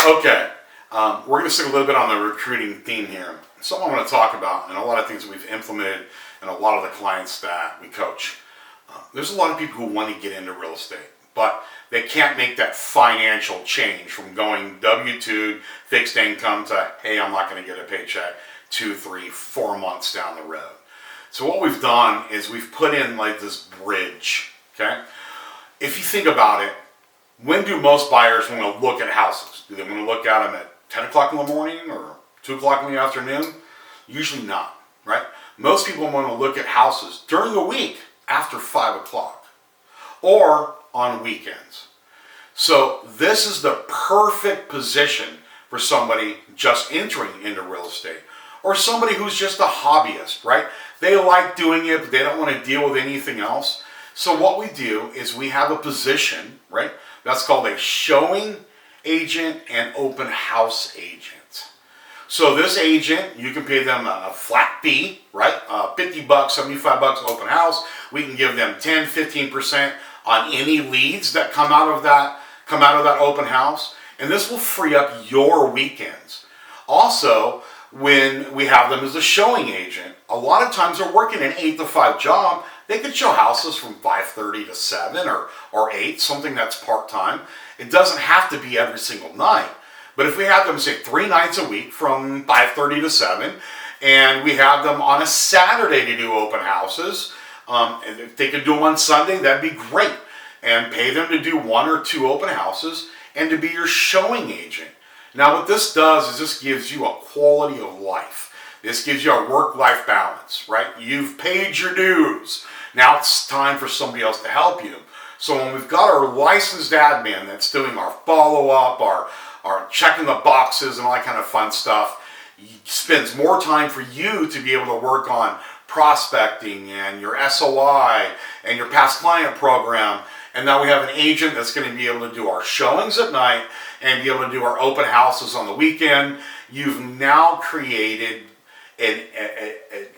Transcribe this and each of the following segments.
Okay, we're going to stick a little bit on the recruiting theme here. Something I want to talk about, and a lot of things that we've implemented and a lot of the clients that we coach. There's a lot of people who want to get into real estate, but they can't make that financial change from going W-2 fixed income to, hey, I'm not going to get a paycheck 2, 3, 4 months down the road. So what we've done is we've put in like this bridge, okay? If you think about it, when do most buyers want to look at houses? Do they want to look at them at 10 o'clock in the morning or 2 o'clock in the afternoon? Usually not, right? Most people want to look at houses during the week after 5 o'clock or on weekends. So this is the perfect position for somebody just entering into real estate or somebody who's just a hobbyist, right? They like doing it, but they don't want to deal with anything else. So what we do is we have a position, right? That's called a showing agent and open house agent. So this agent, you can pay them a flat fee, right? $50, $75 open house. We can give them 10, 15% on any leads that come out of that open house. And this will free up your weekends. Also, when we have them as a showing agent, a lot of times they're working an 8 to 5 job. They could show houses from 5:30 to 7 or 8, something that's part-time. It doesn't have to be every single night. But if we have them, say, 3 nights a week from 5:30 to 7, and we have them on a Saturday to do open houses, and if they could do them on Sunday, that'd be great. And pay them to do 1 or 2 open houses and to be your showing agent. Now what this does is this gives you a quality of life. This gives you a work-life balance, right? You've paid your dues. Now it's time for somebody else to help you. So when we've got our licensed admin that's doing our follow-up, our checking the boxes and all that kind of fun stuff, spends more time for you to be able to work on prospecting and your SOI and your past client program. And now we have an agent that's going to be able to do our showings at night and be able to do our open houses on the weekend. You've now created an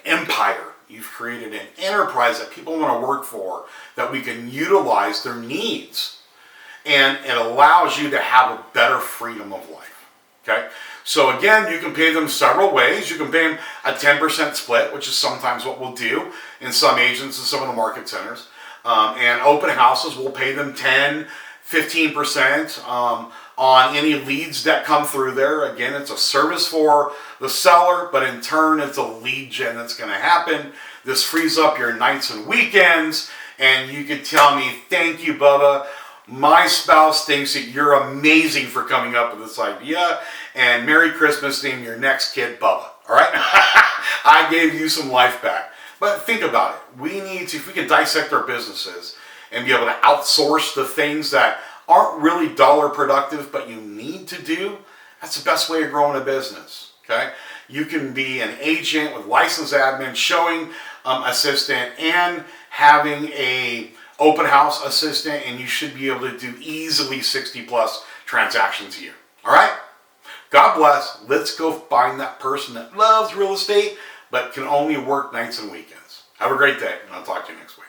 empire. You've created an enterprise that people want to work for, that we can utilize their needs. And it allows you to have a better freedom of life. Okay? So again, you can pay them several ways. You can pay them a 10% split, which is sometimes what we'll do in some agents and some of the market centers. And open houses, we'll pay them 10, 15% on any leads that come through there. Again, it's a service for the seller, but in turn, it's a lead gen that's going to happen. This frees up your nights and weekends, and you can tell me, thank you, Bubba. My spouse thinks that you're amazing for coming up with this idea, and Merry Christmas, name your next kid Bubba. All right? I gave you some life back. But think about it. We need to, if we can dissect our businesses and be able to outsource the things that aren't really dollar productive, but you need to do, that's the best way of growing a business. Okay? You can be an agent with licensed admin, showing assistant, and having a open house assistant, and you should be able to do easily 60 plus transactions a year. All right? God bless. Let's go find that person that loves real estate but can only work nights and weekends. Have a great day, and I'll talk to you next week.